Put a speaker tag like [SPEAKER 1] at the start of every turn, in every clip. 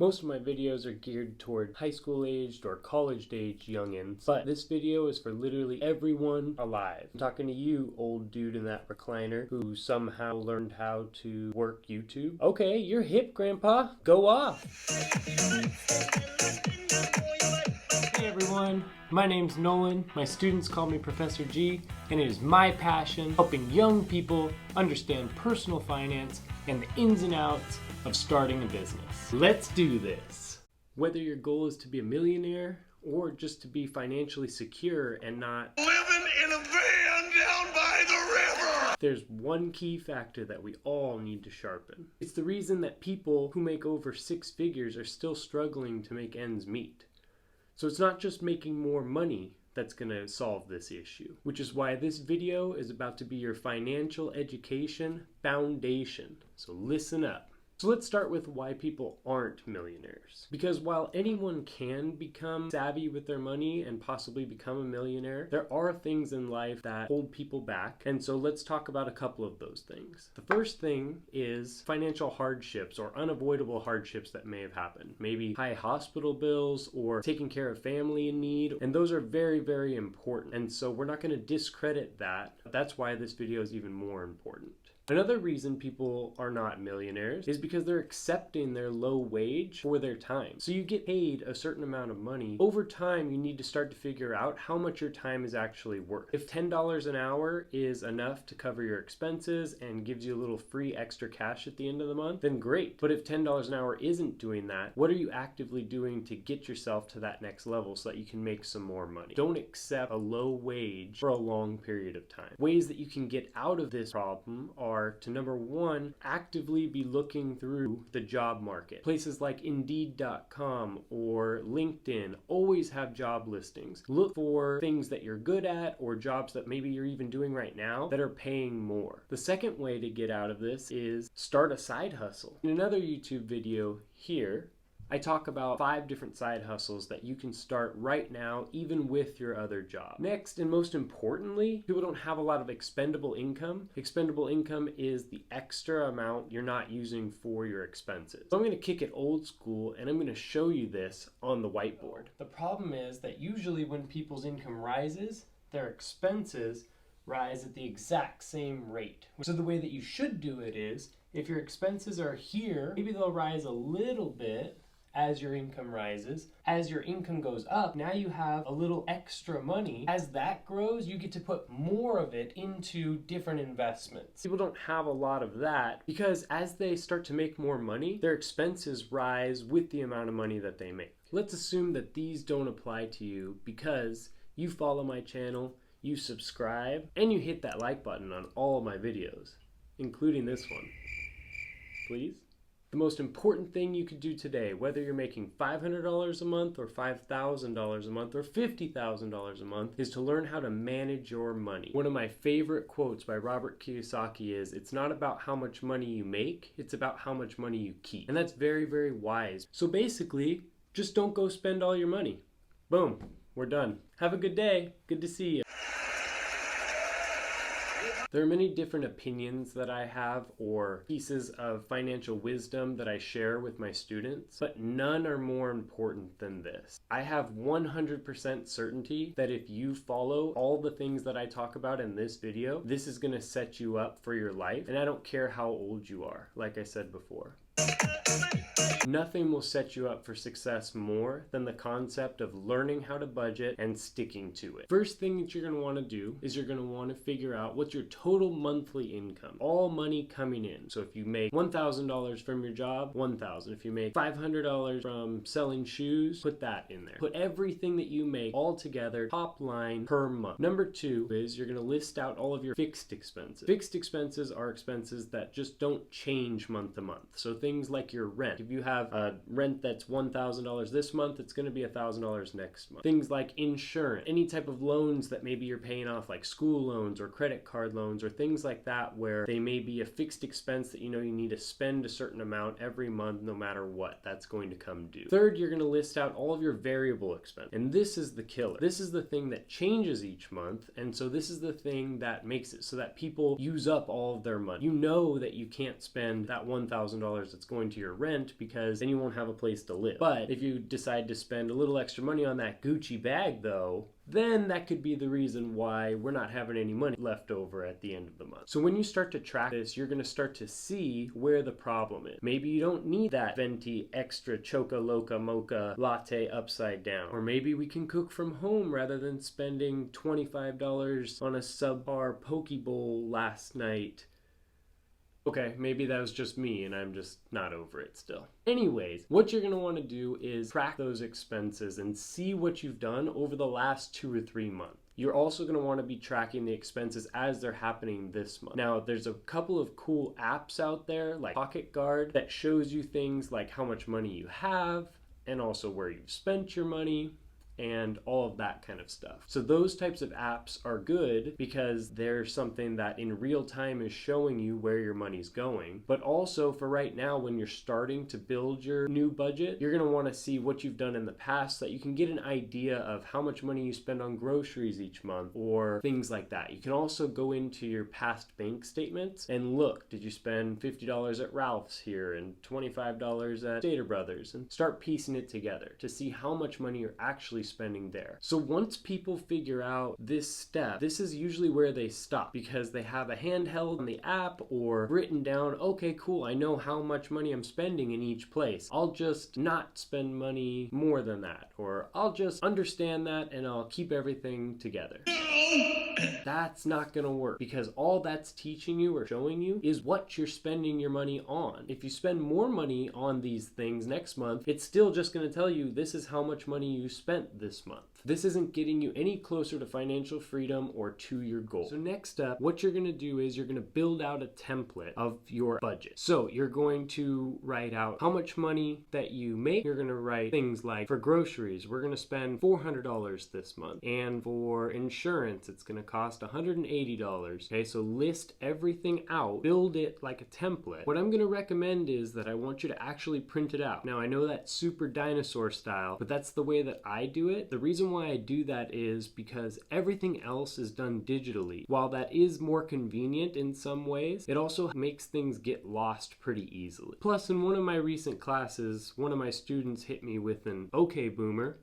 [SPEAKER 1] Most of my videos are geared toward high school aged or college age youngins, but this video is for literally everyone alive. I'm talking to you, old dude in that recliner who somehow learned how to work YouTube. Okay, you're hip, Grandpa. Go off. Hey everyone, my name's Nolan. My students call me Professor G, and it is my passion helping young people understand personal finance and the ins and outs of starting a business. Let's do this. Whether your goal is to be a millionaire or just to be financially secure and not
[SPEAKER 2] living in a van down by the river,
[SPEAKER 1] there's one key factor that we all need to sharpen. It's the reason that people who make over 6 figures are still struggling to make ends meet. So it's not just making more money that's going to solve this issue, which is why this video is about to be your financial education foundation. So listen up. So let's start with why people aren't millionaires. Because while anyone can become savvy with their money and possibly become a millionaire, there are things in life that hold people back. And so let's talk about a couple of those things. The first thing is financial hardships or unavoidable hardships that may have happened. Maybe high hospital bills or taking care of family in need. And those are very, very important. And so we're not going to discredit that. That's why this video is even more important. Another reason people are not millionaires is because they're accepting their low wage for their time. So you get paid a certain amount of money. Over time, you need to start to figure out how much your time is actually worth. If $10 an hour is enough to cover your expenses and gives you a little free extra cash at the end of the month, then great. But if $10 an hour isn't doing that, what are you actively doing to get yourself to that next level so that you can make some more money? Don't accept a low wage for a long period of time. Ways that you can get out of this problem are to, number one, actively be looking through the job market. Places like Indeed.com or LinkedIn always have job listings. Look for things that you're good at or jobs that maybe you're even doing right now that are paying more. The second way to get out of this is start a side hustle. In another YouTube video here, I talk about 5 different side hustles that you can start right now, even with your other job. Next, and most importantly, people don't have a lot of expendable income. Expendable income is the extra amount you're not using for your expenses. So I'm going to kick it old school, and I'm going to show you this on the whiteboard. The problem is that usually when people's income rises, their expenses rise at the exact same rate. So the way that you should do it is, if your expenses are here, maybe they'll rise a little bit as your income rises. As your income goes up, now you have a little extra money. As that grows, you get to put more of it into different investments. People don't have a lot of that because as they start to make more money, their expenses rise with the amount of money that they make. Let's assume that these don't apply to you because you follow my channel, you subscribe, and you hit that like button on all of my videos, including this one. Please? The most important thing you could do today, whether you're making $500 a month or $5,000 a month or $50,000 a month, is to learn how to manage your money. One of my favorite quotes by Robert Kiyosaki is, "It's not about how much money you make, it's about how much money you keep." And that's very, very wise. So basically, just don't go spend all your money. Boom, we're done. Have a good day. Good to see you. There are many different opinions that I have or pieces of financial wisdom that I share with my students, but none are more important than this. I have 100% certainty that if you follow all the things that I talk about in this video, this is going to set you up for your life, and I don't care how old you are, like I said before. Nothing will set you up for success more than the concept of learning how to budget and sticking to it. First thing that you're going to want to do is you're going to want to figure out what's your total monthly income. All money coming in. So if you make $1,000 from your job, $1,000. If you make $500 from selling shoes, put that in there. Put everything that you make all together, top line per month. Number 2 is you're going to list out all of your fixed expenses. Fixed expenses are expenses that just don't change month to month. So things like your rent. If you have a rent that's $1,000 this month, it's going to be $1,000 next month. Things like insurance, any type of loans that maybe you're paying off, like school loans or credit card loans or things like that, where they may be a fixed expense that you know you need to spend a certain amount every month no matter what. That's going to come due. Third, you're going to list out all of your variable expense. And this is the killer. This is the thing that changes each month. And so this is the thing that makes it so that people use up all of their money. You know that you can't spend that $1,000 that's going to your rent, because then you won't have a place to live. But if you decide to spend a little extra money on that Gucci bag though, then that could be the reason why we're not having any money left over at the end of the month. So when you start to track this, you're going to start to see where the problem is. Maybe you don't need that venti extra choca loca mocha latte upside down. Or maybe we can cook from home rather than spending $25 on a subpar poke bowl last night. Okay, maybe that was just me and I'm just not over it still. Anyways, what you're going to want to do is track those expenses and see what you've done over the last 2 or 3 months. You're also going to want to be tracking the expenses as they're happening this month. Now, there's a couple of cool apps out there like Pocket Guard that shows you things like how much money you have and also where you've spent your money and all of that kind of stuff. So those types of apps are good because they're something that in real time is showing you where your money's going. But also for right now, when you're starting to build your new budget, you're going to want to see what you've done in the past so that you can get an idea of how much money you spend on groceries each month or things like that. You can also go into your past bank statements and look, did you spend $50 at Ralph's here and $25 at Stater Brothers, and start piecing it together to see how much money you're actually spending there. So once people figure out this step, this is usually where they stop because they have a handheld on the app or written down, okay, cool, I know how much money I'm spending in each place. I'll just not spend money more than that, or I'll just understand that and I'll keep everything together. That's not going to work because all that's teaching you or showing you is what you're spending your money on. If you spend more money on these things next month, it's still just going to tell you this is how much money you spent this month. This isn't getting you any closer to financial freedom or to your goal. So next up, what you're going to do is you're going to build out a template of your budget. So you're going to write out how much money that you make. You're going to write things like, for groceries, we're going to spend $400 this month. And for insurance, it's going to cost $180. Okay, so list everything out, build it like a template. What I'm going to recommend is that I want you to actually print it out. Now, I know that's super dinosaur style, but that's the way that I do it. The reason why I do that is because everything else is done digitally. While that is more convenient in some ways, it also makes things get lost pretty easily. Plus, in one of my recent classes, one of my students hit me with an, "Okay, boomer,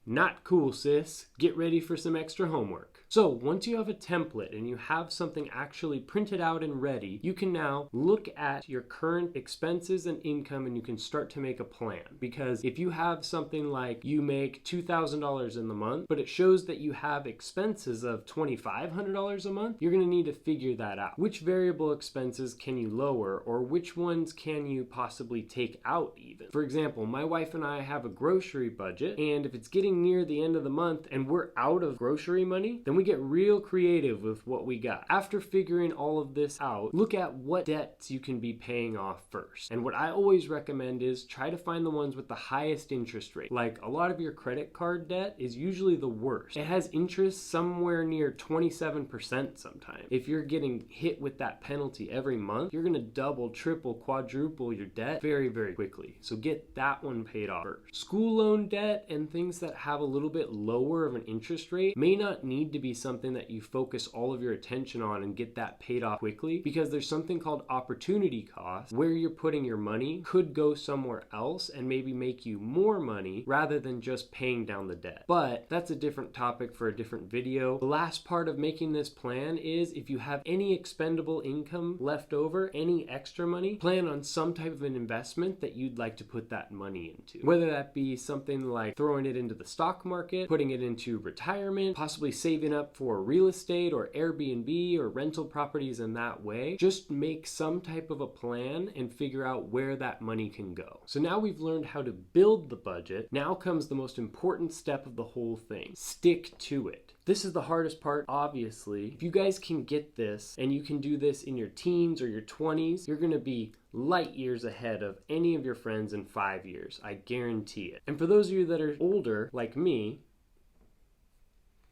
[SPEAKER 1] not cool, sis. Get ready for some extra homework." So once you have a template and you have something actually printed out and ready, you can now look at your current expenses and income and you can start to make a plan. Because if you have something like you make $2,000 in the month, but it shows that you have expenses of $2,500 a month, you're going to need to figure that out. Which variable expenses can you lower, or which ones can you possibly take out even? For example, my wife and I have a grocery budget, and if it's getting near the end of the month and we're out of grocery money, then we get real creative with what we got. After figuring all of this out, look at what debts you can be paying off first. And what I always recommend is try to find the ones with the highest interest rate. Like a lot of your credit card debt is usually the worst. It has interest somewhere near 27% sometimes. If you're getting hit with that penalty every month, you're gonna double, triple, quadruple your debt very, very quickly. So get that one paid off first. School loan debt and things that have a little bit lower of an interest rate may not need to be something that you focus all of your attention on and get that paid off quickly, because there's something called opportunity cost where you're putting your money could go somewhere else and maybe make you more money rather than just paying down the debt. But that's a different topic for a different video. The last part of making this plan is if you have any expendable income left over, any extra money, plan on some type of an investment that you'd like to put that money into. Whether that be something like throwing it into the stock market, putting it into retirement, possibly saving up for real estate or Airbnb or rental properties in that way. Just make some type of a plan and figure out where that money can go. So now we've learned how to build the budget. Now comes the most important step of the whole thing. Stick to it. This is the hardest part, obviously. If you guys can get this and you can do this in your teens or your 20s, you're going to be light years ahead of any of your friends in 5 years. I guarantee it. And for those of you that are older, like me,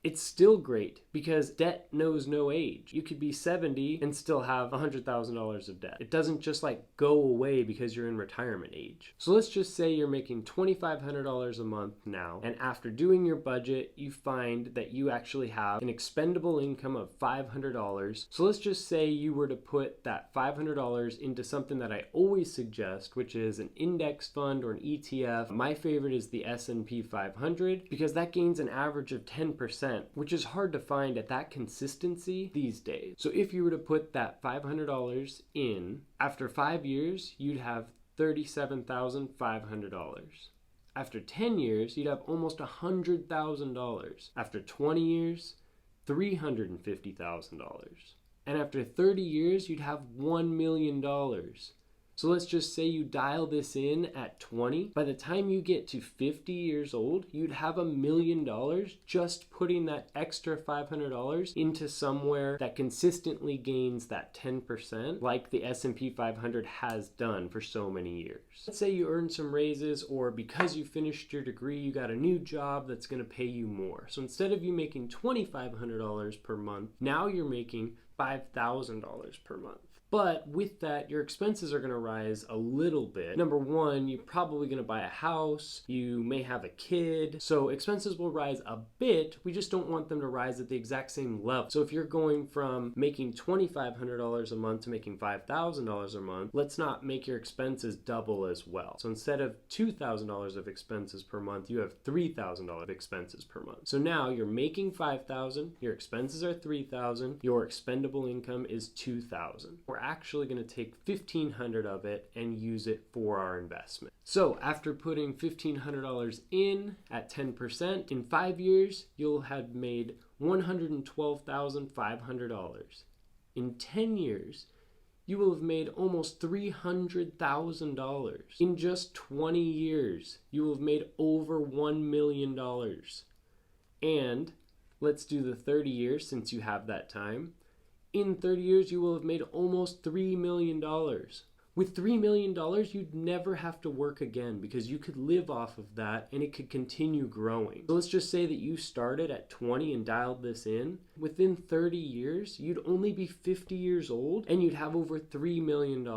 [SPEAKER 1] It's still great because debt knows no age. You could be 70 and still have $100,000 of debt. It doesn't just like go away because you're in retirement age. So let's just say you're making $2,500 a month now, and after doing your budget, you find that you actually have an expendable income of $500. So let's just say you were to put that $500 into something that I always suggest, which is an index fund or an ETF. My favorite is the S&P 500 because that gains an average of 10%, which is hard to find at that consistency these days. So if you were to put that $500 in, after 5 years, you'd have $37,500. After 10 years, you'd have almost $100,000. After 20 years, $350,000. And after 30 years, you'd have $1 million. So let's just say you dial this in at 20. By the time you get to 50 years old, you'd have $1 million just putting that extra $500 into somewhere that consistently gains that 10%, like the S&P 500 has done for so many years. Let's say you earned some raises, or because you finished your degree, you got a new job that's going to pay you more. So instead of you making $2,500 per month, now you're making $5,000 per month. But with that, your expenses are going to rise a little bit. Number one, you're probably going to buy a house. You may have a kid. So expenses will rise a bit. We just don't want them to rise at the exact same level. So if you're going from making $2,500 a month to making $5,000 a month, let's not make your expenses double as well. So instead of $2,000 of expenses per month, you have $3,000 of expenses per month. So now you're making $5,000, your expenses are $3,000, your expendable income is $2,000. We're actually going to take $1,500 of it and use it for our investment. So after putting $1,500 in at 10%, in 5 years, you'll have made $112,500. In 10 years, you will have made almost $300,000. In just 20 years, you will have made over $1 million. And let's do the 30 years since you have that time. In 30 years, you will have made almost $3 million. With $3 million, you'd never have to work again because you could live off of that and it could continue growing. So let's just say that you started at 20 and dialed this in. Within 30 years, you'd only be 50 years old and you'd have over $3 million.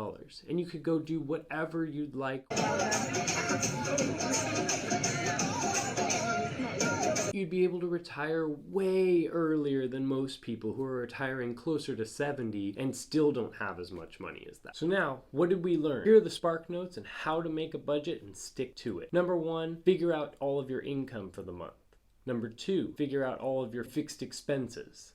[SPEAKER 1] And you could go do whatever you'd like. You'd be able to retire way earlier than most people who are retiring closer to 70 and still don't have as much money as that. So now, what did we learn? Here are the Spark Notes on how to make a budget and stick to it. Number one, figure out all of your income for the month. Number two, figure out all of your fixed expenses.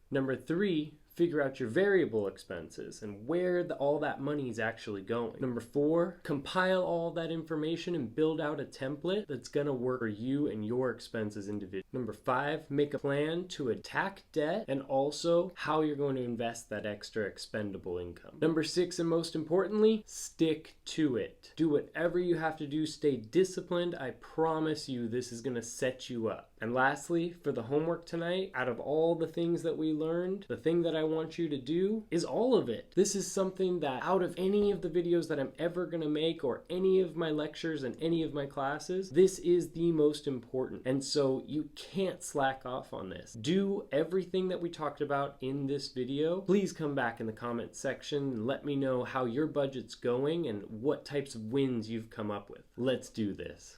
[SPEAKER 1] Number three, figure out your variable expenses and where all that money is actually going. Number four, compile all that information and build out a template that's gonna work for you and your expenses individually. Number five, make a plan to attack debt and also how you're going to invest that extra expendable income. Number six, and most importantly, stick to it. Do whatever you have to do, stay disciplined. I promise you this is gonna set you up. And lastly, for the homework tonight, out of all the things that we learned, the thing that I want you to do is all of it. This is something that out of any of the videos that I'm ever going to make or any of my lectures and any of my classes, this is the most important. And so you can't slack off on this. Do everything that we talked about in this video. Please come back in the comment section and let me know how your budget's going and what types of wins you've come up with. Let's do this.